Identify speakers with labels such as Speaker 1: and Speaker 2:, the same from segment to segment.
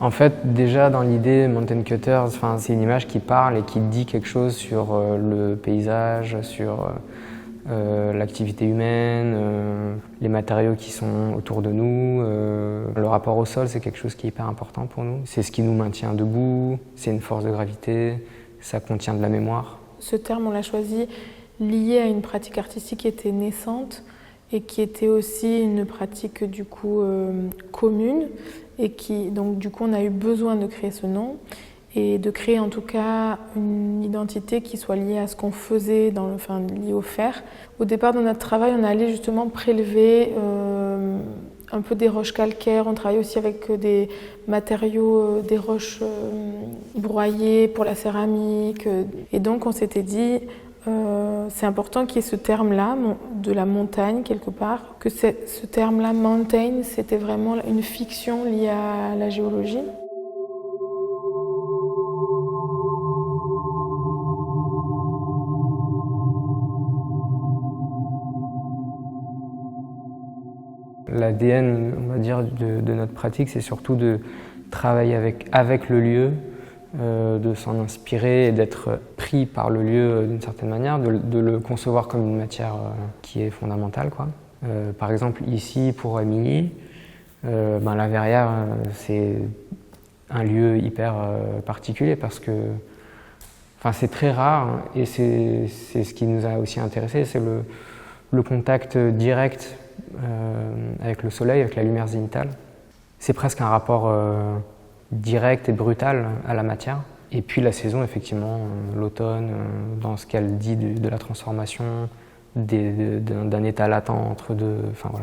Speaker 1: En fait, déjà dans l'idée, Mountain Cutters, c'est une image qui parle et qui dit quelque chose sur le paysage, sur l'activité humaine, les matériaux qui sont autour de nous. Le rapport au sol, c'est quelque chose qui est hyper important pour nous. C'est ce qui nous maintient debout, c'est une force de gravité, ça contient de la mémoire.
Speaker 2: Ce terme, on l'a choisi lié à une pratique artistique qui était naissante et qui était aussi une pratique du coup commune et qui donc du coup on a eu besoin de créer ce nom et de créer en tout cas une identité qui soit liée à ce qu'on faisait, liée au fer. Au départ de notre travail, on allait justement prélever un peu des roches calcaires. On travaillait aussi avec des matériaux, des roches broyées pour la céramique. Et donc on s'était dit, c'est important qu'il y ait ce terme-là, de la montagne quelque part, que ce terme-là, mountain, c'était vraiment une fiction liée à la géologie.
Speaker 1: L'ADN, on va dire, de notre pratique, c'est surtout de travailler avec le lieu, de s'en inspirer et d'être pris par le lieu d'une certaine manière, de le concevoir comme une matière qui est fondamentale, quoi. Par exemple, ici, pour Émilie, la Verrière, c'est un lieu hyper particulier parce que c'est très rare et c'est ce qui nous a aussi intéressés, c'est le contact direct avec le soleil, avec la lumière zénitale. C'est presque un rapport direct et brutal à la matière. Et puis la saison, effectivement, l'automne, dans ce qu'elle dit de la transformation, d'un état latent entre deux.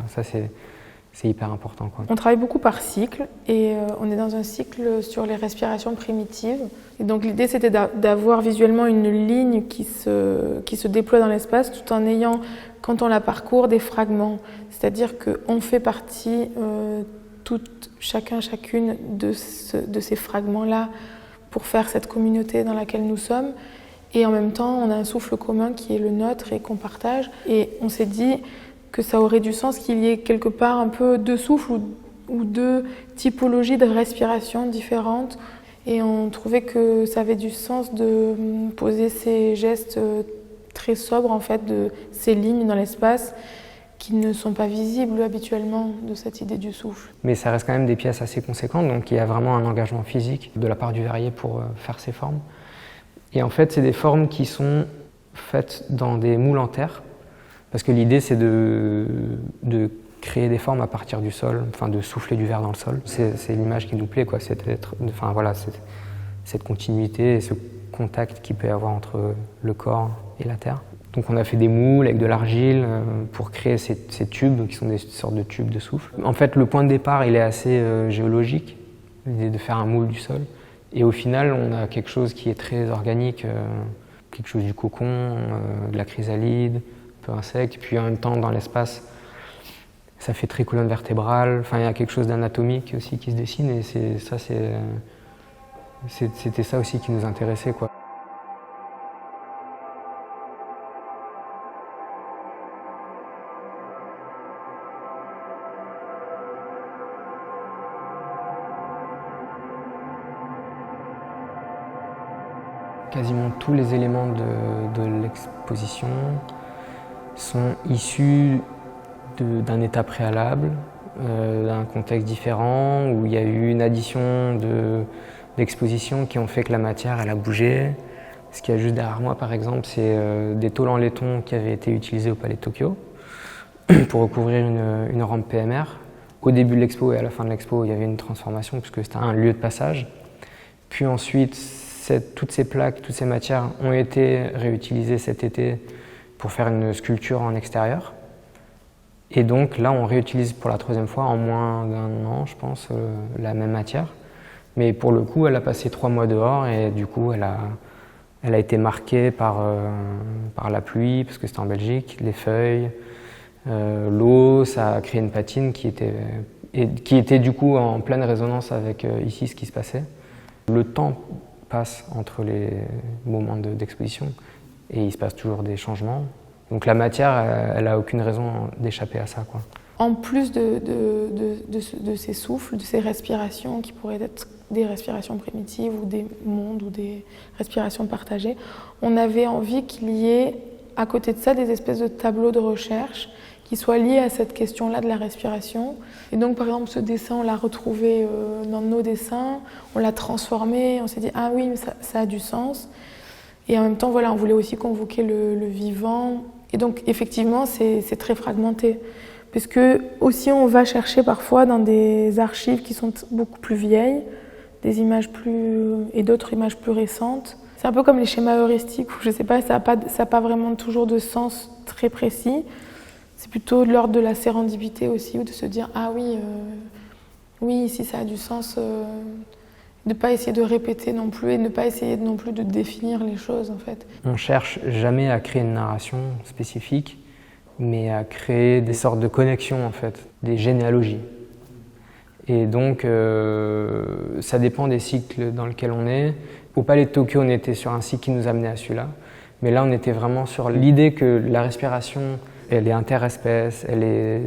Speaker 1: Ça c'est hyper important, quoi.
Speaker 2: On travaille beaucoup par cycle et on est dans un cycle sur les respirations primitives. Et donc l'idée c'était d'avoir visuellement une ligne qui se déploie dans l'espace tout en ayant, quand on la parcourt, des fragments. C'est-à-dire qu'on fait partie, chacune de ces fragments-là pour faire cette communauté dans laquelle nous sommes. Et en même temps, on a un souffle commun qui est le nôtre et qu'on partage. Et on s'est dit que ça aurait du sens qu'il y ait quelque part un peu deux souffles ou deux typologies de respiration différentes. Et on trouvait que ça avait du sens de poser ces gestes très sobres, en fait, de ces lignes dans l'espace qui ne sont pas visibles habituellement de cette idée du souffle.
Speaker 1: Mais ça reste quand même des pièces assez conséquentes, donc il y a vraiment un engagement physique de la part du verrier pour faire ces formes. Et en fait, c'est des formes qui sont faites dans des moules en terre, parce que l'idée c'est de créer des formes à partir du sol, de souffler du verre dans le sol. C'est l'image qui nous plaît, quoi. Cette continuité et ce contact qu'il peut y avoir entre le corps et la terre. Donc on a fait des moules avec de l'argile pour créer ces tubes, qui sont des sortes de tubes de souffle. En fait, le point de départ, il est assez géologique, l'idée de faire un moule du sol. Et au final, on a quelque chose qui est très organique, quelque chose du cocon, de la chrysalide, un peu insecte. Puis en même temps, dans l'espace, ça fait très colonne vertébrale. Il y a quelque chose d'anatomique aussi qui se dessine. Et c'était ça aussi qui nous intéressait, quoi. Quasiment tous les éléments de l'exposition sont issus d'un état préalable, d'un contexte différent, où il y a eu une addition d'expositions qui ont fait que la matière elle a bougé. Ce qu'il y a juste derrière moi, par exemple, c'est des tôles en laiton qui avaient été utilisées au Palais de Tokyo pour recouvrir une rampe PMR. Au début de l'expo et à la fin de l'expo, il y avait une transformation puisque c'était un lieu de passage. Puis ensuite, toutes ces plaques, toutes ces matières ont été réutilisées cet été pour faire une sculpture en extérieur. Et donc là, on réutilise pour la troisième fois en moins d'un an, je pense, la même matière. Mais pour le coup, elle a passé 3 mois dehors et du coup, elle a été marquée par la pluie, parce que c'était en Belgique, les feuilles, l'eau, ça a créé une patine qui était du coup en pleine résonance avec ici ce qui se passait. Le temps passe entre les moments d'exposition et il se passe toujours des changements. Donc la matière, elle n'a aucune raison d'échapper à ça, quoi.
Speaker 2: En plus de ces souffles, de ces respirations qui pourraient être des respirations primitives ou des mondes ou des respirations partagées, on avait envie qu'il y ait à côté de ça des espèces de tableaux de recherche qui soient liés à cette question-là de la respiration. Et donc par exemple ce dessin, on l'a retrouvé dans nos dessins, on l'a transformé, on s'est dit ah oui, ça a du sens. Et en même temps, voilà, on voulait aussi convoquer le vivant. Et donc effectivement, c'est très fragmenté. Parce que aussi on va chercher parfois dans des archives qui sont beaucoup plus vieilles, des images et d'autres images plus récentes. C'est un peu comme les schémas heuristiques où je sais pas, ça n'a pas vraiment toujours de sens très précis. C'est plutôt de l'ordre de la sérendipité aussi, ou de se dire ah oui, oui ici ça a du sens. De ne pas essayer de répéter non plus et de ne pas essayer non plus de définir les choses en fait.
Speaker 1: On cherche jamais à créer une narration spécifique, mais à créer des sortes de connexions en fait, des généalogies. Et donc ça dépend des cycles dans lesquels on est. Au Palais de Tokyo, on était sur un cycle qui nous amenait à celui-là, mais là on était vraiment sur l'idée que la respiration, elle est interespèce, elle est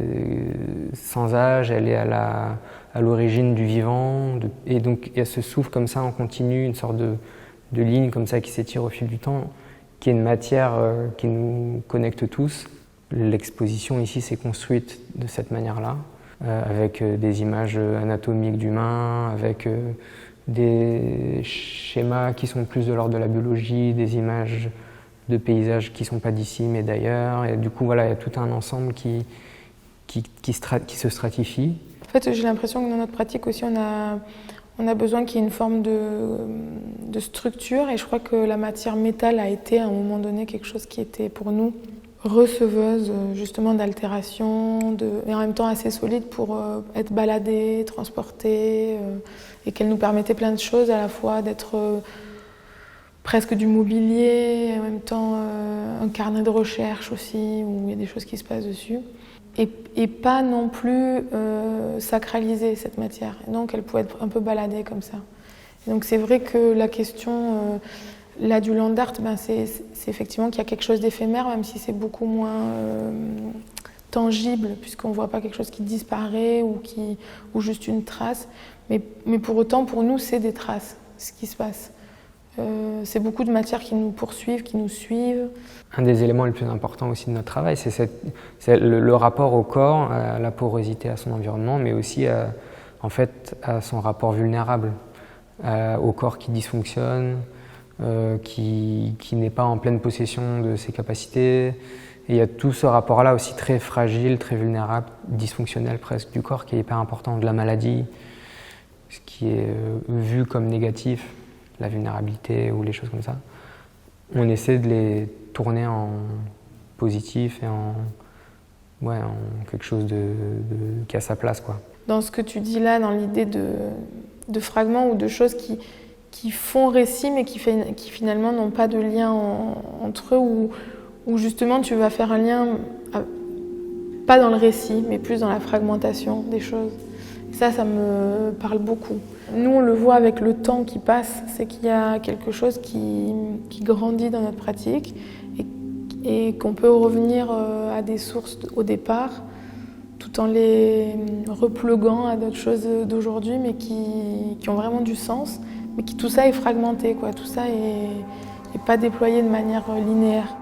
Speaker 1: sans âge, elle est à l'origine du vivant, et donc il y a ce souffle comme ça en continu, une sorte de ligne comme ça qui s'étire au fil du temps, qui est une matière qui nous connecte tous. L'exposition ici s'est construite de cette manière-là, avec des images anatomiques d'humains, avec des schémas qui sont plus de l'ordre de la biologie, des images de paysages qui ne sont pas d'ici mais d'ailleurs, et du coup voilà, il y a tout un ensemble qui se stratifie.
Speaker 2: En fait, j'ai l'impression que dans notre pratique aussi, on a besoin qu'il y ait une forme de structure, et je crois que la matière métal a été à un moment donné quelque chose qui était pour nous receveuse justement d'altération, mais en même temps assez solide pour être baladée, transportée, et qu'elle nous permettait plein de choses, à la fois d'être presque du mobilier, en même temps un carnet de recherche aussi, où il y a des choses qui se passent dessus. Et pas non plus sacraliser cette matière. Et donc elle pouvait être un peu baladée comme ça. Et donc c'est vrai que la question là du land art, c'est effectivement qu'il y a quelque chose d'éphémère, même si c'est beaucoup moins tangible, puisqu'on ne voit pas quelque chose qui disparaît ou juste une trace. Mais pour autant, pour nous, c'est des traces, ce qui se passe. C'est beaucoup de matières qui nous poursuivent, qui nous suivent.
Speaker 1: Un des éléments les plus importants aussi de notre travail, c'est le rapport au corps, à la porosité, à son environnement, mais aussi en fait, à son rapport vulnérable, au corps qui dysfonctionne, qui n'est pas en pleine possession de ses capacités. Et il y a tout ce rapport-là aussi très fragile, très vulnérable, dysfonctionnel presque du corps, qui est hyper important, de la maladie, ce qui est vu comme négatif, la vulnérabilité ou les choses comme ça. On essaie de les tourner en positif et en quelque chose qui a sa place, quoi.
Speaker 2: Dans ce que tu dis là, dans l'idée de fragments ou de choses qui font récit mais qui finalement n'ont pas de lien entre eux, ou justement tu vas faire un lien, pas dans le récit, mais plus dans la fragmentation des choses. Ça me parle beaucoup. Nous, on le voit avec le temps qui passe, c'est qu'il y a quelque chose qui grandit dans notre pratique et qu'on peut revenir à des sources au départ, tout en les repluguant à d'autres choses d'aujourd'hui, mais qui ont vraiment du sens, mais tout ça est fragmenté, quoi. Tout ça est pas déployé de manière linéaire.